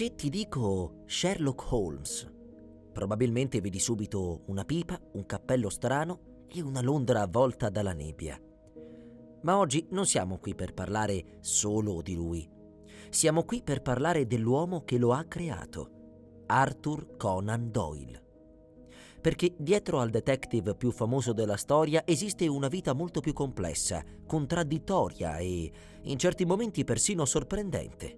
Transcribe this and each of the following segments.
Se ti dico Sherlock Holmes, probabilmente vedi subito una pipa, un cappello strano e una Londra avvolta dalla nebbia. Ma oggi non siamo qui per parlare solo di lui. Siamo qui per parlare dell'uomo che lo ha creato, Arthur Conan Doyle. Perché dietro al detective più famoso della storia esiste una vita molto più complessa, contraddittoria e, in certi momenti, persino sorprendente.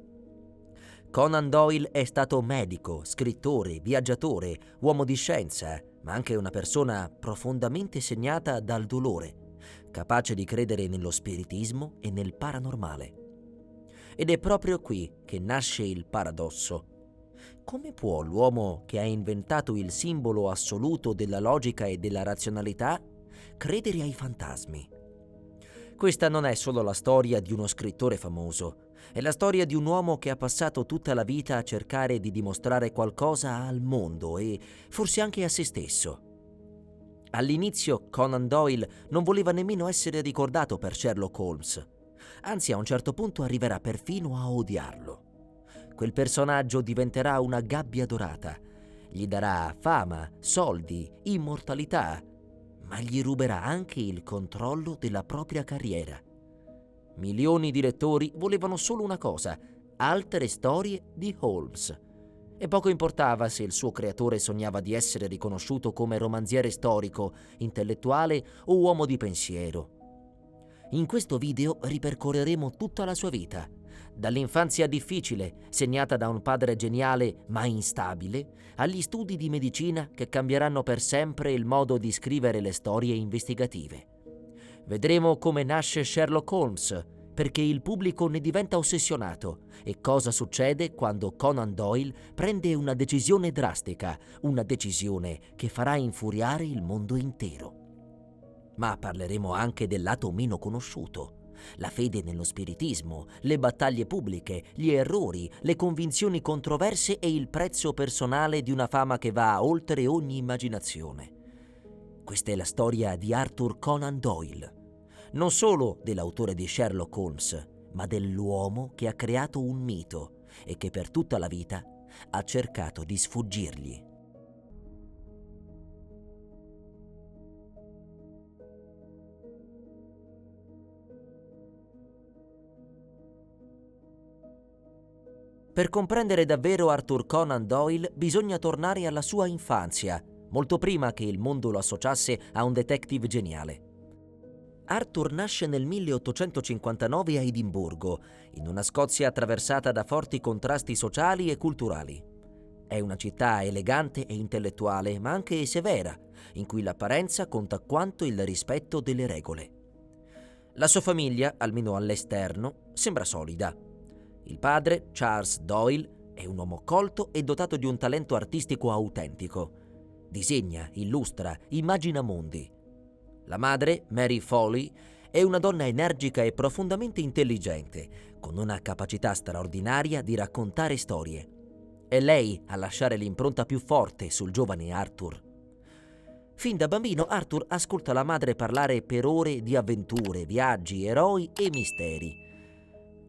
Conan Doyle è stato medico, scrittore, viaggiatore, uomo di scienza, ma anche una persona profondamente segnata dal dolore, capace di credere nello spiritismo e nel paranormale. Ed è proprio qui che nasce il paradosso. Come può l'uomo che ha inventato il simbolo assoluto della logica e della razionalità credere ai fantasmi? Questa non è solo la storia di uno scrittore famoso, è la storia di un uomo che ha passato tutta la vita a cercare di dimostrare qualcosa al mondo e forse anche a se stesso. All'inizio Conan Doyle non voleva nemmeno essere ricordato per Sherlock Holmes, anzi a un certo punto arriverà perfino a odiarlo. Quel personaggio diventerà una gabbia dorata, gli darà fama, soldi, immortalità, ma gli ruberà anche il controllo della propria carriera. Milioni di lettori volevano solo una cosa: altre storie di Holmes. E poco importava se il suo creatore sognava di essere riconosciuto come romanziere storico, intellettuale o uomo di pensiero. In questo video ripercorreremo tutta la sua vita, dall'infanzia difficile, segnata da un padre geniale ma instabile, agli studi di medicina che cambieranno per sempre il modo di scrivere le storie investigative. Vedremo come nasce Sherlock Holmes, perché il pubblico ne diventa ossessionato, e cosa succede quando Conan Doyle prende una decisione drastica, una decisione che farà infuriare il mondo intero. Ma parleremo anche del lato meno conosciuto: la fede nello spiritismo, le battaglie pubbliche, gli errori, le convinzioni controverse e il prezzo personale di una fama che va oltre ogni immaginazione. Questa è la storia di Arthur Conan Doyle, non solo dell'autore di Sherlock Holmes, ma dell'uomo che ha creato un mito e che per tutta la vita ha cercato di sfuggirgli. Per comprendere davvero Arthur Conan Doyle bisogna tornare alla sua infanzia, molto prima che il mondo lo associasse a un detective geniale. Arthur nasce nel 1859 a Edimburgo, in una Scozia attraversata da forti contrasti sociali e culturali. È una città elegante e intellettuale, ma anche severa, in cui l'apparenza conta quanto il rispetto delle regole. La sua famiglia, almeno all'esterno, sembra solida. Il padre, Charles Doyle, è un uomo colto e dotato di un talento artistico autentico. Disegna, illustra, immagina mondi. La madre, Mary Foley, è una donna energica e profondamente intelligente, con una capacità straordinaria di raccontare storie. È lei a lasciare l'impronta più forte sul giovane Arthur. Fin da bambino Arthur ascolta la madre parlare per ore di avventure, viaggi, eroi e misteri.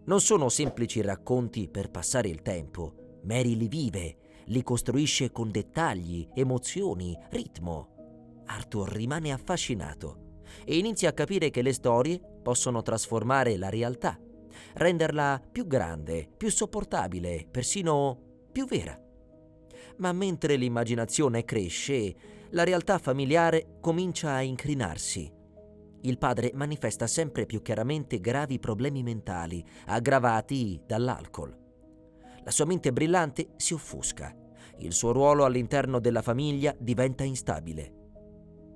Non sono semplici racconti per passare il tempo. Mary li vive, li costruisce con dettagli, emozioni, ritmo. Arthur rimane affascinato e inizia a capire che le storie possono trasformare la realtà, renderla più grande, più sopportabile, persino più vera. Ma mentre l'immaginazione cresce, la realtà familiare comincia a incrinarsi. Il padre manifesta sempre più chiaramente gravi problemi mentali, aggravati dall'alcol. La sua mente brillante si offusca. Il suo ruolo all'interno della famiglia diventa instabile.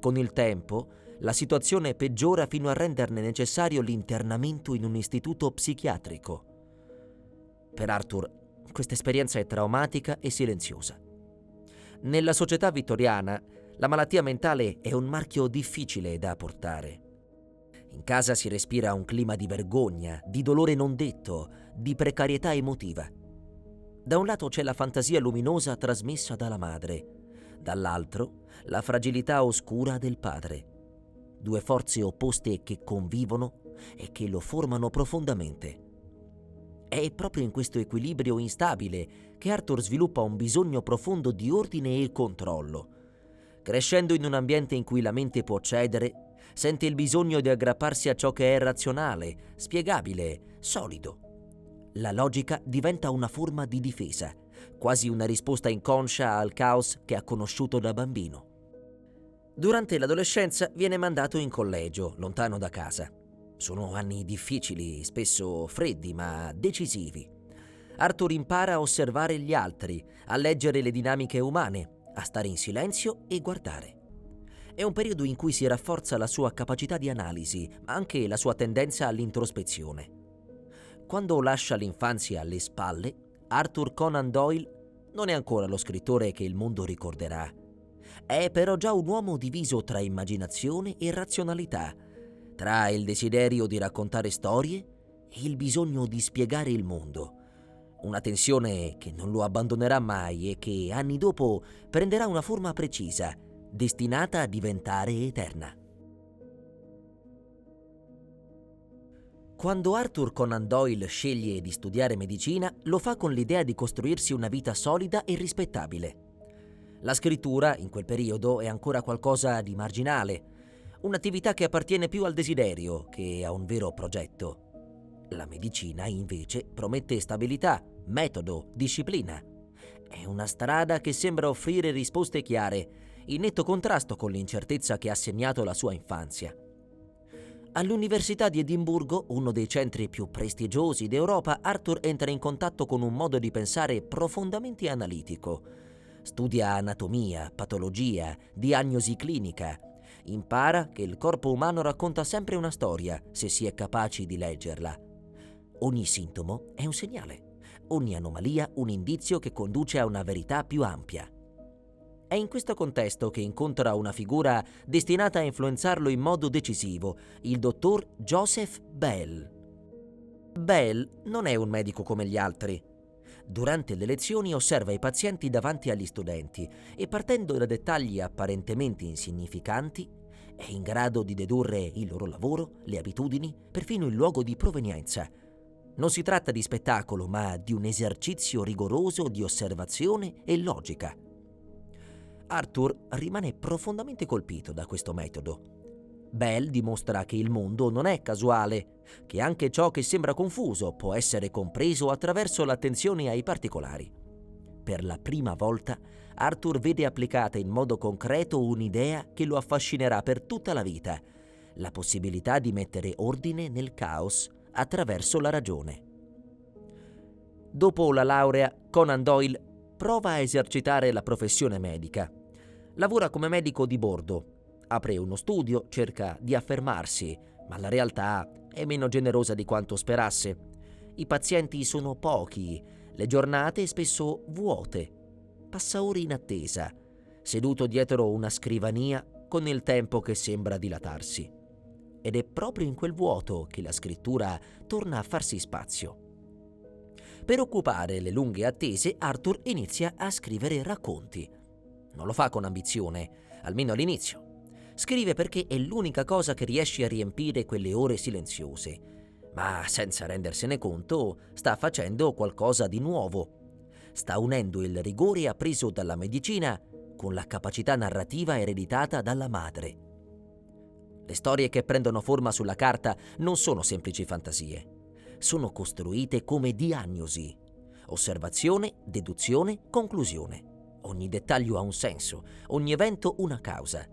Con il tempo, la situazione peggiora fino a renderne necessario l'internamento in un istituto psichiatrico. Per Arthur, questa esperienza è traumatica e silenziosa. Nella società vittoriana, la malattia mentale è un marchio difficile da portare. In casa si respira un clima di vergogna, di dolore non detto, di precarietà emotiva. Da un lato c'è la fantasia luminosa trasmessa dalla madre, dall'altro la fragilità oscura del padre. Due forze opposte che convivono e che lo formano profondamente. È proprio in questo equilibrio instabile che Arthur sviluppa un bisogno profondo di ordine e controllo. Crescendo in un ambiente in cui la mente può cedere, sente il bisogno di aggrapparsi a ciò che è razionale, spiegabile, solido. La logica diventa una forma di difesa, quasi una risposta inconscia al caos che ha conosciuto da bambino. Durante l'adolescenza viene mandato in collegio, lontano da casa. Sono anni difficili, spesso freddi ma decisivi. Arthur impara a osservare gli altri, a leggere le dinamiche umane, a stare in silenzio e guardare. È un periodo in cui si rafforza la sua capacità di analisi, ma anche la sua tendenza all'introspezione. Quando lascia l'infanzia alle spalle, Arthur Conan Doyle non è ancora lo scrittore che il mondo ricorderà. È però già un uomo diviso tra immaginazione e razionalità, tra il desiderio di raccontare storie e il bisogno di spiegare il mondo. Una tensione che non lo abbandonerà mai e che anni dopo prenderà una forma precisa, destinata a diventare eterna. Quando Arthur Conan Doyle sceglie di studiare medicina, lo fa con l'idea di costruirsi una vita solida e rispettabile. La scrittura, in quel periodo, è ancora qualcosa di marginale, un'attività che appartiene più al desiderio che a un vero progetto. La medicina, invece, promette stabilità, metodo, disciplina. È una strada che sembra offrire risposte chiare, in netto contrasto con l'incertezza che ha segnato la sua infanzia. All'Università di Edimburgo, uno dei centri più prestigiosi d'Europa, Arthur entra in contatto con un modo di pensare profondamente analitico. Studia anatomia, patologia, diagnosi clinica. Impara che il corpo umano racconta sempre una storia, se si è capaci di leggerla. Ogni sintomo è un segnale, ogni anomalia un indizio che conduce a una verità più ampia. È in questo contesto che incontra una figura destinata a influenzarlo in modo decisivo, il dottor Joseph Bell. Bell non è un medico come gli altri. Durante le lezioni osserva i pazienti davanti agli studenti e, partendo da dettagli apparentemente insignificanti, è in grado di dedurre il loro lavoro, le abitudini, perfino il luogo di provenienza. Non si tratta di spettacolo, ma di un esercizio rigoroso di osservazione e logica. Arthur rimane profondamente colpito da questo metodo. Bell dimostra che il mondo non è casuale, che anche ciò che sembra confuso può essere compreso attraverso l'attenzione ai particolari. Per la prima volta, Arthur vede applicata in modo concreto un'idea che lo affascinerà per tutta la vita: la possibilità di mettere ordine nel caos attraverso la ragione. Dopo la laurea, Conan Doyle prova a esercitare la professione medica. Lavora come medico di bordo. Apre uno studio, cerca di affermarsi, ma la realtà è meno generosa di quanto sperasse. I pazienti sono pochi, le giornate spesso vuote. Passa ore in attesa, seduto dietro una scrivania con il tempo che sembra dilatarsi. Ed è proprio in quel vuoto che la scrittura torna a farsi spazio. Per occupare le lunghe attese, Arthur inizia a scrivere racconti. Non lo fa con ambizione, almeno all'inizio. Scrive perché è l'unica cosa che riesce a riempire quelle ore silenziose, ma senza rendersene conto sta facendo qualcosa di nuovo. Sta unendo il rigore appreso dalla medicina con la capacità narrativa ereditata dalla madre. Le storie che prendono forma sulla carta non sono semplici fantasie. Sono costruite come diagnosi. Osservazione, deduzione, conclusione. Ogni dettaglio ha un senso, ogni evento una causa.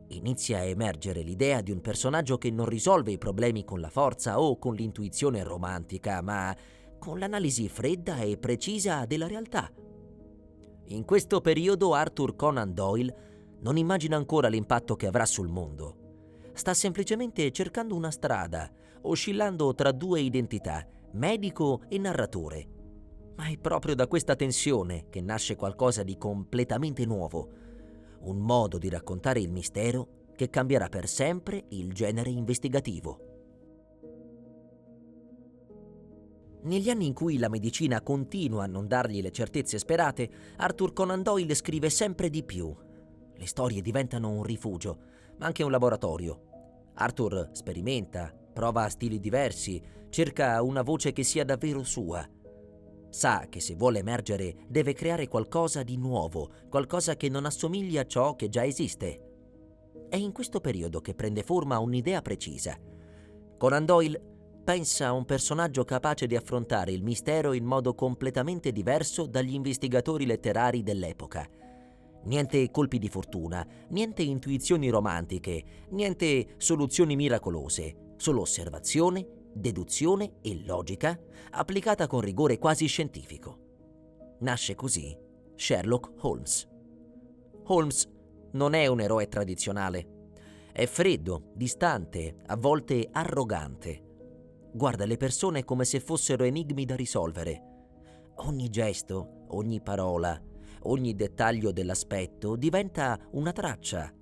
Inizia a emergere l'idea di un personaggio che non risolve i problemi con la forza o con l'intuizione romantica, ma con l'analisi fredda e precisa della realtà. In questo periodo Arthur Conan Doyle non immagina ancora l'impatto che avrà sul mondo. Sta semplicemente cercando una strada, oscillando tra due identità, medico e narratore. Ma è proprio da questa tensione che nasce qualcosa di completamente nuovo, un modo di raccontare il mistero che cambierà per sempre il genere investigativo. Negli anni in cui la medicina continua a non dargli le certezze sperate, Arthur Conan Doyle scrive sempre di più. Le storie diventano un rifugio, ma anche un laboratorio. Arthur sperimenta, prova stili diversi, Cerca una voce che sia davvero sua. Sa che se vuole emergere deve creare qualcosa di nuovo, qualcosa che non assomigli a ciò che già esiste. È in questo periodo che prende forma un'idea precisa. Conan Doyle pensa a un personaggio capace di affrontare il mistero in modo completamente diverso dagli investigatori letterari dell'epoca. Niente colpi di fortuna, niente intuizioni romantiche, niente soluzioni miracolose, solo osservazione, deduzione e logica applicata con rigore quasi scientifico. Nasce così Sherlock Holmes. Holmes non è un eroe tradizionale. È freddo, distante, a volte arrogante. Guarda le persone come se fossero enigmi da risolvere. Ogni gesto, ogni parola, ogni dettaglio dell'aspetto diventa una traccia.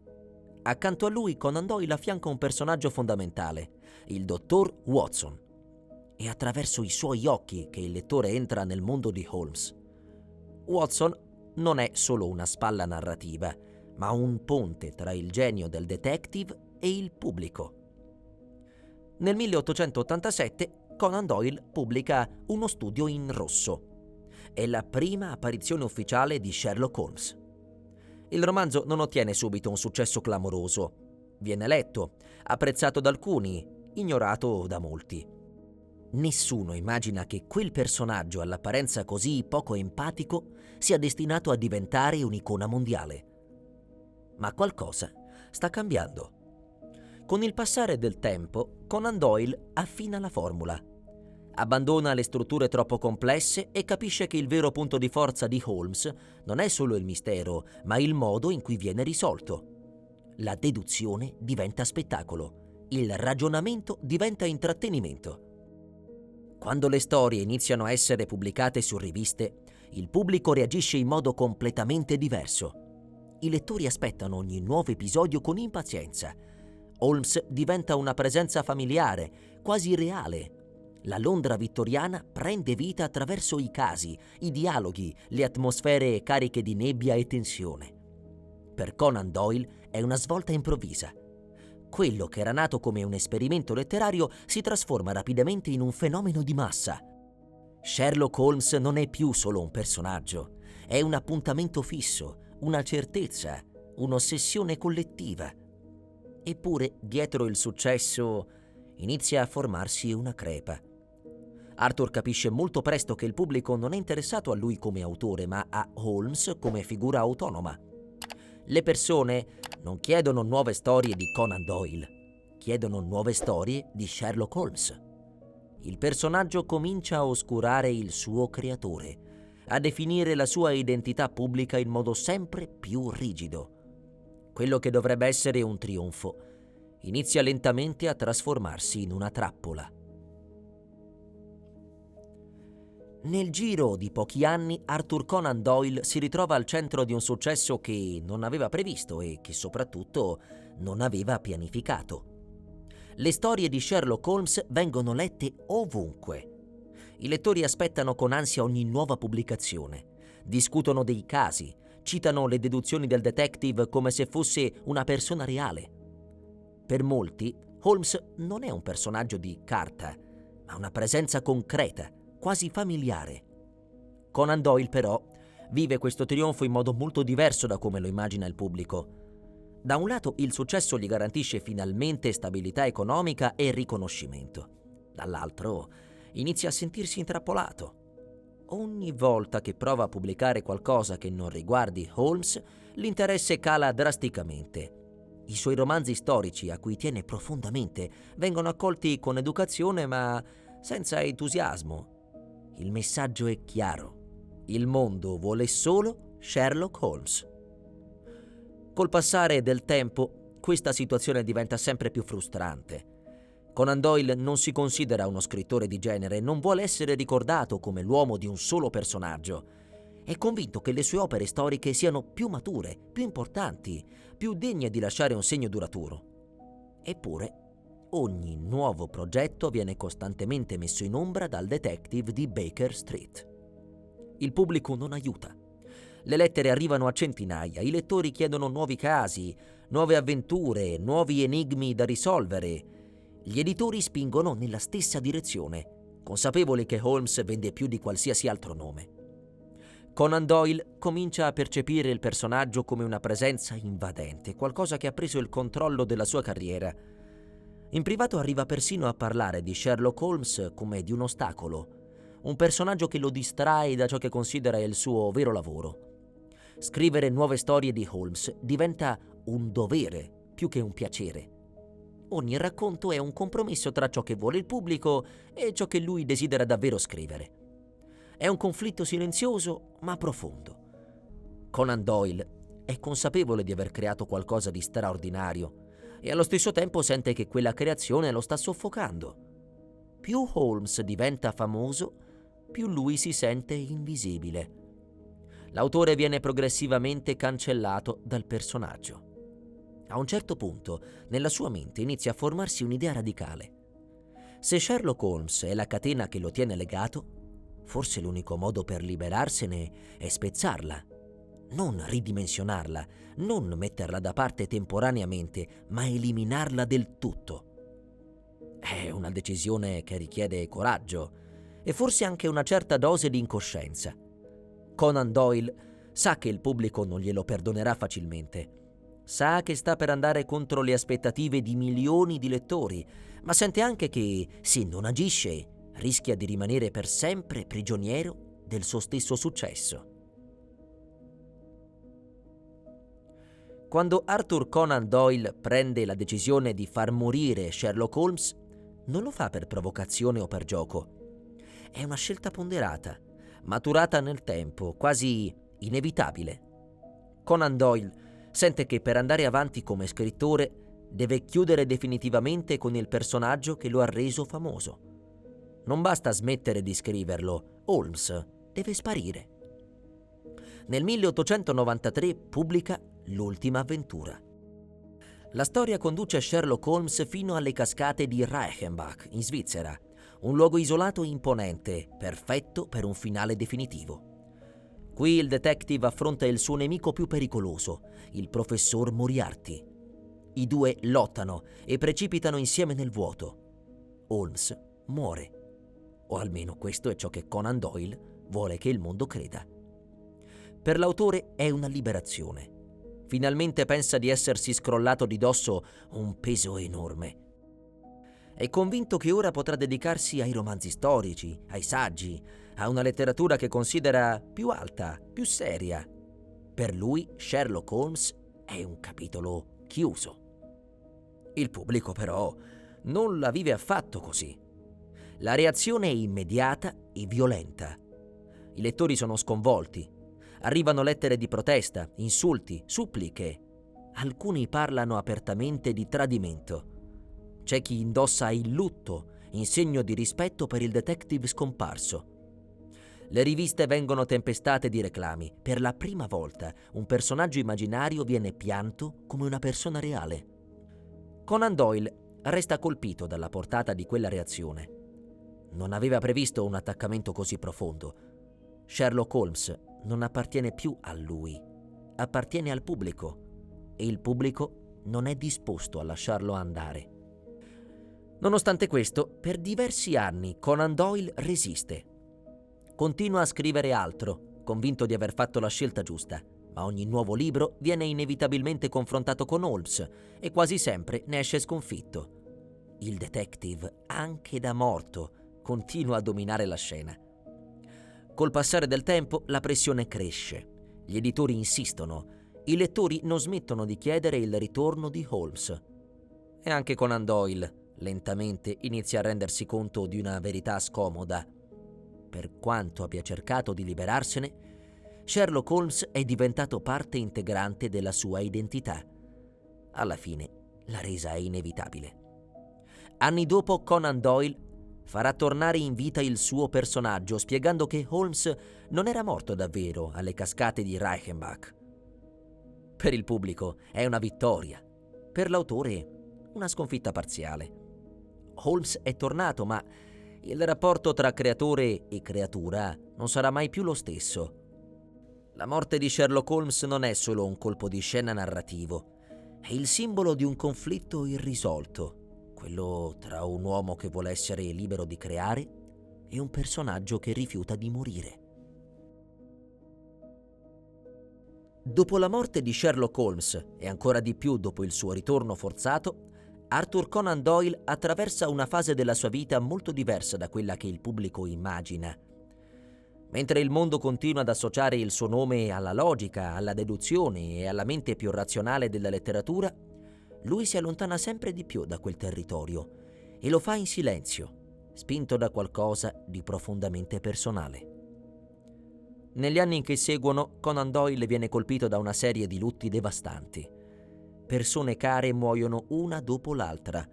Accanto a lui Conan Doyle affianca un personaggio fondamentale, il dottor Watson. È attraverso i suoi occhi che il lettore entra nel mondo di Holmes. Watson non è solo una spalla narrativa, ma un ponte tra il genio del detective e il pubblico. Nel 1887 Conan Doyle pubblica Uno studio in rosso. È la prima apparizione ufficiale di Sherlock Holmes. Il romanzo non ottiene subito un successo clamoroso. Viene letto, apprezzato da alcuni, ignorato da molti. Nessuno immagina che quel personaggio all'apparenza così poco empatico sia destinato a diventare un'icona mondiale. Ma qualcosa sta cambiando. Con il passare del tempo, Conan Doyle affina la formula. Abbandona le strutture troppo complesse e capisce che il vero punto di forza di Holmes non è solo il mistero, ma il modo in cui viene risolto. La deduzione diventa spettacolo, il ragionamento diventa intrattenimento. Quando le storie iniziano a essere pubblicate su riviste, il pubblico reagisce in modo completamente diverso. I lettori aspettano ogni nuovo episodio con impazienza. Holmes diventa una presenza familiare, quasi reale. La Londra vittoriana prende vita attraverso i casi, i dialoghi, le atmosfere cariche di nebbia e tensione. Per Conan Doyle è una svolta improvvisa. Quello che era nato come un esperimento letterario si trasforma rapidamente in un fenomeno di massa. Sherlock Holmes non è più solo un personaggio, è un appuntamento fisso, una certezza, un'ossessione collettiva. Eppure, dietro il successo, inizia a formarsi una crepa. Arthur capisce molto presto che il pubblico non è interessato a lui come autore, ma a Holmes come figura autonoma. Le persone non chiedono nuove storie di Conan Doyle, chiedono nuove storie di Sherlock Holmes. Il personaggio comincia a oscurare il suo creatore, a definire la sua identità pubblica in modo sempre più rigido. Quello che dovrebbe essere un trionfo inizia lentamente a trasformarsi in una trappola. Nel giro di pochi anni Arthur Conan Doyle si ritrova al centro di un successo che non aveva previsto e che soprattutto non aveva pianificato. Le storie di Sherlock Holmes vengono lette ovunque. I lettori aspettano con ansia ogni nuova pubblicazione, discutono dei casi, citano le deduzioni del detective come se fosse una persona reale. Per molti, Holmes non è un personaggio di carta, ma una presenza concreta, quasi familiare. Conan Doyle, però, vive questo trionfo in modo molto diverso da come lo immagina il pubblico. Da un lato, il successo gli garantisce finalmente stabilità economica e riconoscimento. Dall'altro, inizia a sentirsi intrappolato. Ogni volta che prova a pubblicare qualcosa che non riguardi Holmes, l'interesse cala drasticamente. I suoi romanzi storici, a cui tiene profondamente, vengono accolti con educazione ma senza entusiasmo. Il messaggio è chiaro. Il mondo vuole solo Sherlock Holmes. Col passare del tempo, questa situazione diventa sempre più frustrante. Conan Doyle non si considera uno scrittore di genere, non vuole essere ricordato come l'uomo di un solo personaggio. È convinto che le sue opere storiche siano più mature, più importanti, più degne di lasciare un segno duraturo. Eppure, ogni nuovo progetto viene costantemente messo in ombra dal detective di Baker Street. Il pubblico non aiuta. Le lettere arrivano a centinaia, i lettori chiedono nuovi casi, nuove avventure, nuovi enigmi da risolvere. Gli editori spingono nella stessa direzione, consapevoli che Holmes vende più di qualsiasi altro nome. Conan Doyle comincia a percepire il personaggio come una presenza invadente, qualcosa che ha preso il controllo della sua carriera. In privato arriva persino a parlare di Sherlock Holmes come di un ostacolo, un personaggio che lo distrae da ciò che considera il suo vero lavoro. Scrivere nuove storie di Holmes diventa un dovere più che un piacere. Ogni racconto è un compromesso tra ciò che vuole il pubblico e ciò che lui desidera davvero scrivere. È un conflitto silenzioso ma profondo. Conan Doyle è consapevole di aver creato qualcosa di straordinario e allo stesso tempo sente che quella creazione lo sta soffocando. Più Holmes diventa famoso, più lui si sente invisibile. L'autore viene progressivamente cancellato dal personaggio. A un certo punto, nella sua mente inizia a formarsi un'idea radicale. Se Sherlock Holmes è la catena che lo tiene legato, forse l'unico modo per liberarsene è spezzarla, non ridimensionarla, non metterla da parte temporaneamente, ma eliminarla del tutto. È una decisione che richiede coraggio e forse anche una certa dose di incoscienza. Conan Doyle sa che il pubblico non glielo perdonerà facilmente. Sa che sta per andare contro le aspettative di milioni di lettori, ma sente anche che, se non agisce, rischia di rimanere per sempre prigioniero del suo stesso successo. Quando Arthur Conan Doyle prende la decisione di far morire Sherlock Holmes, non lo fa per provocazione o per gioco. È una scelta ponderata, maturata nel tempo, quasi inevitabile. Conan Doyle sente che per andare avanti come scrittore deve chiudere definitivamente con il personaggio che lo ha reso famoso. Non basta smettere di scriverlo, Holmes deve sparire. Nel 1893 pubblica L'ultima avventura. La storia conduce Sherlock Holmes fino alle cascate di Reichenbach, in Svizzera, un luogo isolato e imponente, perfetto per un finale definitivo. Qui il detective affronta il suo nemico più pericoloso, il professor Moriarty. I due lottano e precipitano insieme nel vuoto. Holmes muore. O almeno questo è ciò che Conan Doyle vuole che il mondo creda. Per l'autore è una liberazione. Finalmente pensa di essersi scrollato di dosso un peso enorme. È convinto che ora potrà dedicarsi ai romanzi storici, ai saggi, a una letteratura che considera più alta, più seria. Per lui Sherlock Holmes è un capitolo chiuso. Il pubblico però non la vive affatto così. La reazione è immediata e violenta. I lettori sono sconvolti. Arrivano lettere di protesta, insulti, suppliche. Alcuni parlano apertamente di tradimento. C'è chi indossa il lutto in segno di rispetto per il detective scomparso. Le riviste vengono tempestate di reclami. Per la prima volta un personaggio immaginario viene pianto come una persona reale. Conan Doyle resta colpito dalla portata di quella reazione. Non aveva previsto un attaccamento così profondo. Sherlock Holmes non appartiene più a lui, appartiene al pubblico e il pubblico non è disposto a lasciarlo andare. Nonostante questo, per diversi anni Conan Doyle resiste. Continua a scrivere altro, convinto di aver fatto la scelta giusta, ma ogni nuovo libro viene inevitabilmente confrontato con Holmes e quasi sempre ne esce sconfitto. Il detective, anche da morto, continua a dominare la scena. Col passare del tempo la pressione cresce, gli editori insistono, i lettori non smettono di chiedere il ritorno di Holmes. E anche Conan Doyle lentamente inizia a rendersi conto di una verità scomoda. Per quanto abbia cercato di liberarsene, Sherlock Holmes è diventato parte integrante della sua identità. Alla fine la resa è inevitabile. Anni dopo Conan Doyle farà tornare in vita il suo personaggio, spiegando che Holmes non era morto davvero alle cascate di Reichenbach. Per il pubblico è una vittoria, per l'autore una sconfitta parziale. Holmes è tornato, ma il rapporto tra creatore e creatura non sarà mai più lo stesso. La morte di Sherlock Holmes non è solo un colpo di scena narrativo, è il simbolo di un conflitto irrisolto, quello tra un uomo che vuole essere libero di creare e un personaggio che rifiuta di morire. Dopo la morte di Sherlock Holmes, e ancora di più dopo il suo ritorno forzato, Arthur Conan Doyle attraversa una fase della sua vita molto diversa da quella che il pubblico immagina. Mentre il mondo continua ad associare il suo nome alla logica, alla deduzione e alla mente più razionale della letteratura, lui si allontana sempre di più da quel territorio e lo fa in silenzio, spinto da qualcosa di profondamente personale. Negli anni che seguono, Conan Doyle viene colpito da una serie di lutti devastanti. Persone care muoiono una dopo l'altra,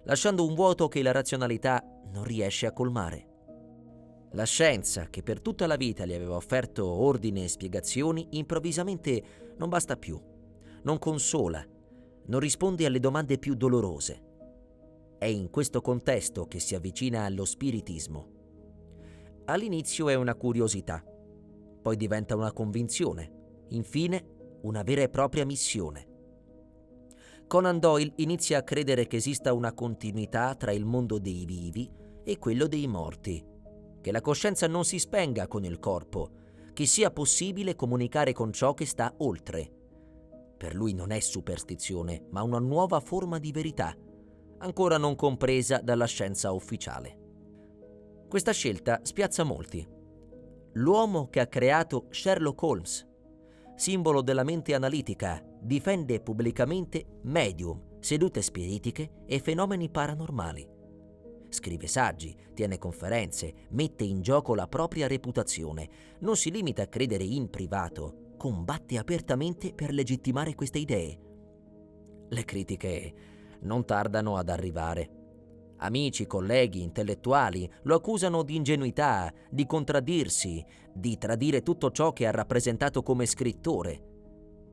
lasciando un vuoto che la razionalità non riesce a colmare. La scienza, che per tutta la vita gli aveva offerto ordine e spiegazioni, improvvisamente non basta più, non consola, non risponde alle domande più dolorose. È in questo contesto che si avvicina allo spiritismo. All'inizio è una curiosità, poi diventa una convinzione, infine una vera e propria missione. Conan Doyle inizia a credere che esista una continuità tra il mondo dei vivi e quello dei morti, che la coscienza non si spenga con il corpo, che sia possibile comunicare con ciò che sta oltre. Per lui non è superstizione, ma una nuova forma di verità, ancora non compresa dalla scienza ufficiale. Questa scelta spiazza molti. L'uomo che ha creato Sherlock Holmes, simbolo della mente analitica, difende pubblicamente medium, sedute spiritiche e fenomeni paranormali. Scrive saggi, tiene conferenze, mette in gioco la propria reputazione, non si limita a credere in privato, combatte apertamente per legittimare queste idee. Le critiche non tardano ad arrivare. Amici, colleghi, intellettuali lo accusano di ingenuità, di contraddirsi, di tradire tutto ciò che ha rappresentato come scrittore.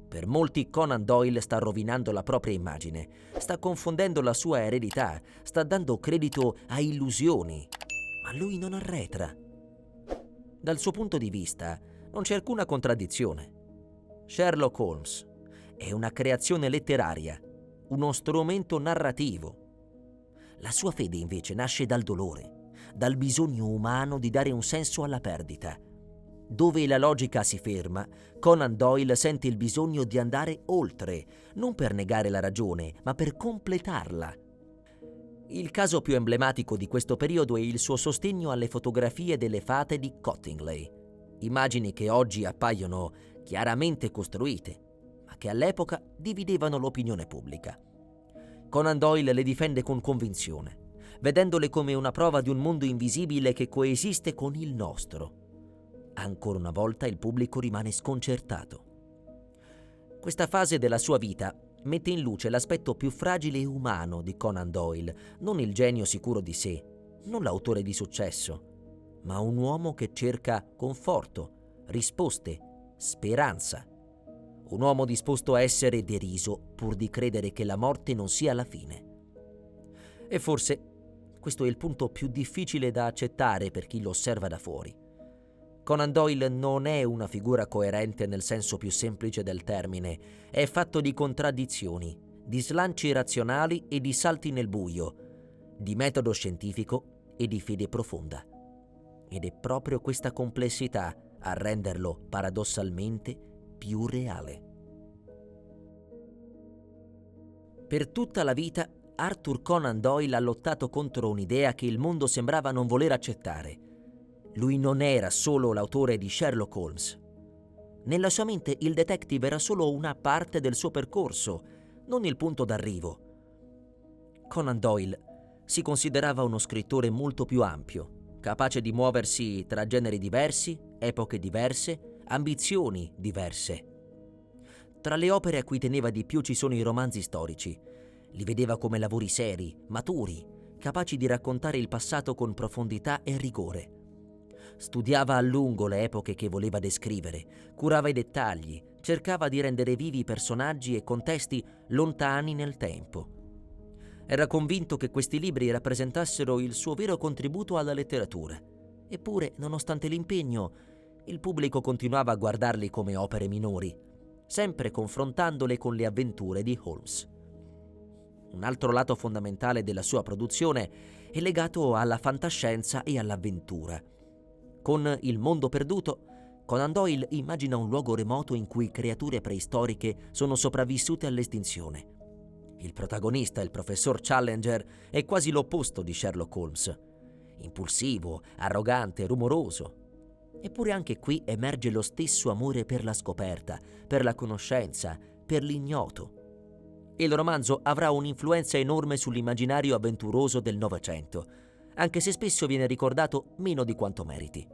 Per molti Conan Doyle sta rovinando la propria immagine, sta confondendo la sua eredità, sta dando credito a illusioni, ma lui non arretra. Dal suo punto di vista non c'è alcuna contraddizione. Sherlock Holmes è una creazione letteraria, uno strumento narrativo. La sua fede invece nasce dal dolore, dal bisogno umano di dare un senso alla perdita. Dove la logica si ferma, Conan Doyle sente il bisogno di andare oltre, non per negare la ragione, ma per completarla. Il caso più emblematico di questo periodo è il suo sostegno alle fotografie delle fate di Cottingley, immagini che oggi appaiono chiaramente costruite, ma che all'epoca dividevano l'opinione pubblica. Conan Doyle le difende con convinzione, vedendole come una prova di un mondo invisibile che coesiste con il nostro. Ancora una volta il pubblico rimane sconcertato. Questa fase della sua vita mette in luce l'aspetto più fragile e umano di Conan Doyle, non il genio sicuro di sé, non l'autore di successo, ma un uomo che cerca conforto, risposte, speranza. Un uomo disposto a essere deriso pur di credere che la morte non sia la fine. E forse questo è il punto più difficile da accettare per chi lo osserva da fuori. Conan Doyle non è una figura coerente nel senso più semplice del termine, è fatto di contraddizioni, di slanci razionali e di salti nel buio, di metodo scientifico e di fede profonda. Ed è proprio questa complessità a renderlo paradossalmente più reale. Per tutta la vita Arthur Conan Doyle ha lottato contro un'idea che il mondo sembrava non voler accettare. Lui non era solo l'autore di Sherlock Holmes. Nella sua mente il detective era solo una parte del suo percorso, non il punto d'arrivo. Conan Doyle si considerava uno scrittore molto più ampio, capace di muoversi tra generi diversi, epoche diverse, ambizioni diverse. Tra le opere a cui teneva di più ci sono i romanzi storici. Li vedeva come lavori seri, maturi, capaci di raccontare il passato con profondità e rigore. Studiava a lungo le epoche che voleva descrivere, curava i dettagli, cercava di rendere vivi i personaggi e contesti lontani nel tempo. Era convinto che questi libri rappresentassero il suo vero contributo alla letteratura. Eppure, nonostante l'impegno, il pubblico continuava a guardarli come opere minori, sempre confrontandole con le avventure di Holmes. un altro lato fondamentale della sua produzione è legato alla fantascienza e all'avventura. Con Il mondo perduto, Conan Doyle immagina un luogo remoto in cui creature preistoriche sono sopravvissute all'estinzione. Il protagonista, il professor Challenger, è quasi l'opposto di Sherlock Holmes. Impulsivo, arrogante, rumoroso. Eppure anche qui emerge lo stesso amore per la scoperta, per la conoscenza, per l'ignoto. Il romanzo avrà un'influenza enorme sull'immaginario avventuroso del Novecento, anche se spesso viene ricordato meno di quanto meriti.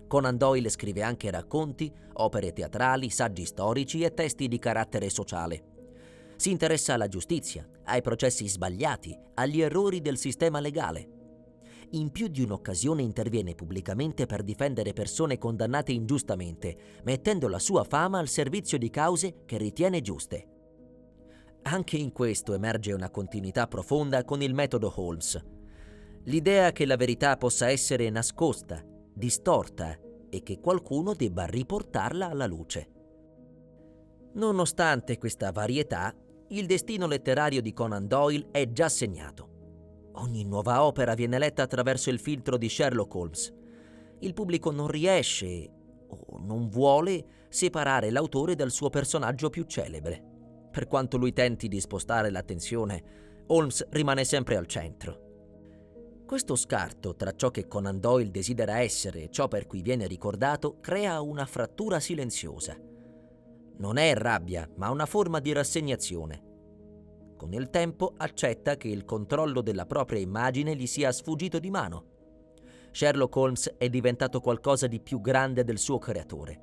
Conan Doyle scrive anche racconti, opere teatrali, saggi storici e testi di carattere sociale. Si interessa alla giustizia, ai processi sbagliati, agli errori del sistema legale. In più di un'occasione interviene pubblicamente per difendere persone condannate ingiustamente, mettendo la sua fama al servizio di cause che ritiene giuste. Anche in questo emerge una continuità profonda con il metodo Holmes. L'idea che la verità possa essere nascosta, distorta e che qualcuno debba riportarla alla luce. Nonostante questa varietà, il destino letterario di Conan Doyle è già segnato. Ogni nuova opera viene letta attraverso il filtro di Sherlock Holmes. Il pubblico non riesce, o non vuole, separare l'autore dal suo personaggio più celebre. Per quanto lui tenti di spostare l'attenzione, Holmes rimane sempre al centro. Questo scarto tra ciò che Conan Doyle desidera essere e ciò per cui viene ricordato crea una frattura silenziosa. Non è rabbia, ma una forma di rassegnazione. Con il tempo accetta che il controllo della propria immagine gli sia sfuggito di mano. Sherlock Holmes è diventato qualcosa di più grande del suo creatore,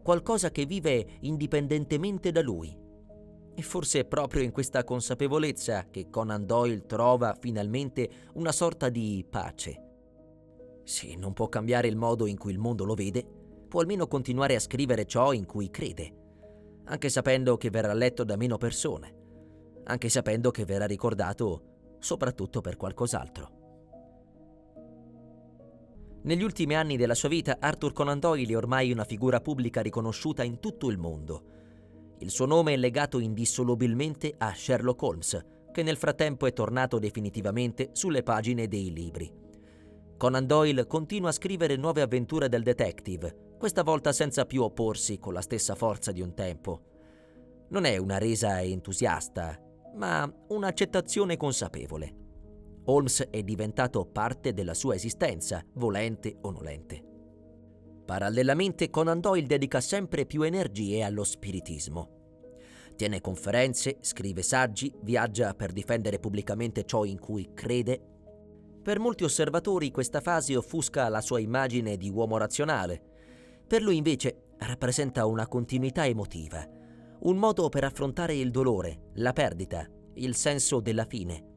qualcosa che vive indipendentemente da lui. E forse è proprio in questa consapevolezza che Conan Doyle trova finalmente una sorta di pace. Se non può cambiare il modo in cui il mondo lo vede, può almeno continuare a scrivere ciò in cui crede, anche sapendo che verrà letto da meno persone, anche sapendo che verrà ricordato soprattutto per qualcos'altro. Negli ultimi anni della sua vita, Arthur Conan Doyle è ormai una figura pubblica riconosciuta in tutto il mondo. Il suo nome è legato indissolubilmente a Sherlock Holmes, che nel frattempo è tornato definitivamente sulle pagine dei libri. Conan Doyle continua a scrivere nuove avventure del detective, questa volta senza più opporsi con la stessa forza di un tempo. Non è una resa entusiasta, ma un'accettazione consapevole. Holmes è diventato parte della sua esistenza, volente o nolente. Parallelamente, Conan Doyle dedica sempre più energie allo spiritismo. Tiene conferenze, scrive saggi, viaggia per difendere pubblicamente ciò in cui crede. Per molti osservatori questa fase offusca la sua immagine di uomo razionale. Per lui invece rappresenta una continuità emotiva, un modo per affrontare il dolore, la perdita, il senso della fine.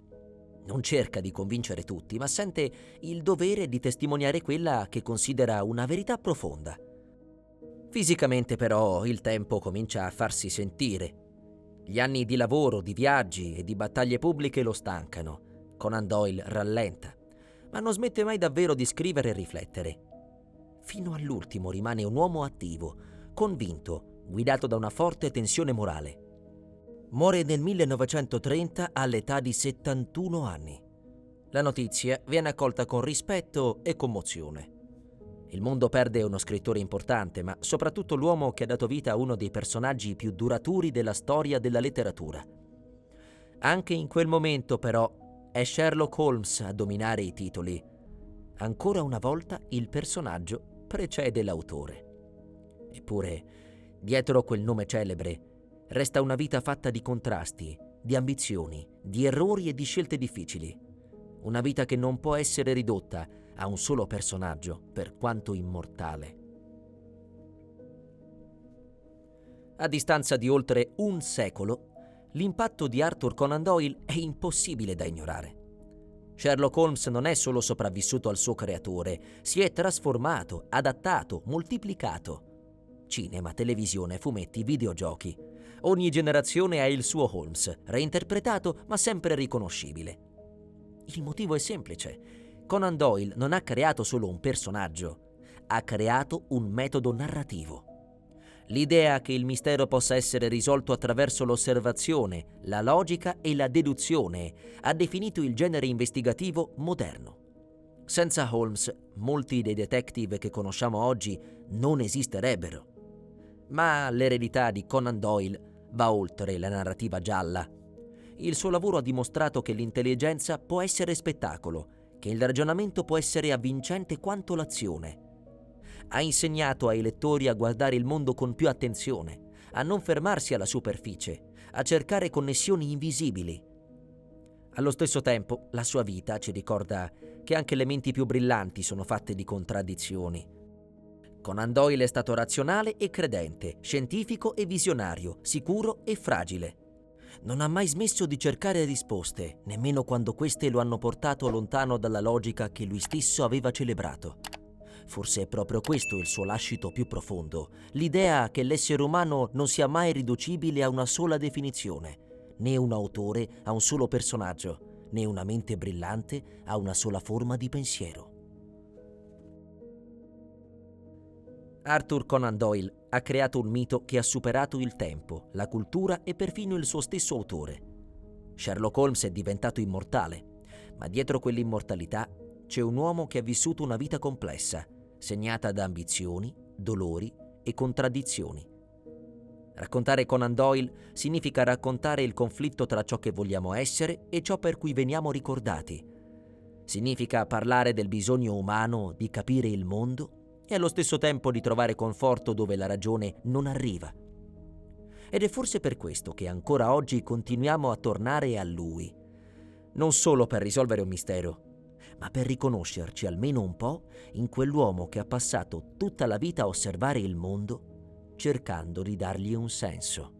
Non cerca di convincere tutti, ma sente il dovere di testimoniare quella che considera una verità profonda. Fisicamente però il tempo comincia a farsi sentire. Gli anni di lavoro, di viaggi e di battaglie pubbliche lo stancano. Conan Doyle rallenta, ma non smette mai davvero di scrivere e riflettere. Fino all'ultimo rimane un uomo attivo, convinto, guidato da una forte tensione morale. Muore nel 1930 all'età di 71 anni. La notizia viene accolta con rispetto e commozione. Il mondo perde uno scrittore importante, ma soprattutto l'uomo che ha dato vita a uno dei personaggi più duraturi della storia della letteratura. Anche in quel momento, però, è Sherlock Holmes a dominare i titoli. Ancora una volta il personaggio precede l'autore. Eppure, dietro quel nome celebre, resta una vita fatta di contrasti, di ambizioni, di errori e di scelte difficili. Una vita che non può essere ridotta a un solo personaggio, per quanto immortale. A distanza di oltre un secolo, l'impatto di Arthur Conan Doyle è impossibile da ignorare. Sherlock Holmes non è solo sopravvissuto al suo creatore, si è trasformato, adattato, moltiplicato. Cinema, televisione, fumetti, videogiochi. Ogni generazione ha il suo Holmes, reinterpretato ma sempre riconoscibile. Il motivo è semplice. Conan Doyle non ha creato solo un personaggio, ha creato un metodo narrativo. L'idea che il mistero possa essere risolto attraverso l'osservazione, la logica e la deduzione ha definito il genere investigativo moderno. Senza Holmes, molti dei detective che conosciamo oggi non esisterebbero. Ma l'eredità di Conan Doyle va oltre la narrativa gialla. Il suo lavoro ha dimostrato che l'intelligenza può essere spettacolo, che il ragionamento può essere avvincente quanto l'azione. Ha insegnato ai lettori a guardare il mondo con più attenzione, a non fermarsi alla superficie, a cercare connessioni invisibili. Allo stesso tempo, la sua vita ci ricorda che anche le menti più brillanti sono fatte di contraddizioni. Conan Doyle è stato razionale e credente, scientifico e visionario, sicuro e fragile. Non ha mai smesso di cercare risposte, nemmeno quando queste lo hanno portato lontano dalla logica che lui stesso aveva celebrato. Forse è proprio questo il suo lascito più profondo, l'idea che l'essere umano non sia mai riducibile a una sola definizione, né un autore a un solo personaggio, né una mente brillante a una sola forma di pensiero. Arthur Conan Doyle ha creato un mito che ha superato il tempo, la cultura e perfino il suo stesso autore. Sherlock Holmes è diventato immortale, ma dietro quell'immortalità c'è un uomo che ha vissuto una vita complessa, segnata da ambizioni, dolori e contraddizioni. Raccontare Conan Doyle significa raccontare il conflitto tra ciò che vogliamo essere e ciò per cui veniamo ricordati. Significa parlare del bisogno umano di capire il mondo e allo stesso tempo di trovare conforto dove la ragione non arriva. Ed è forse per questo che ancora oggi continuiamo a tornare a lui, non solo per risolvere un mistero, ma per riconoscerci almeno un po' in quell'uomo che ha passato tutta la vita a osservare il mondo, cercando di dargli un senso.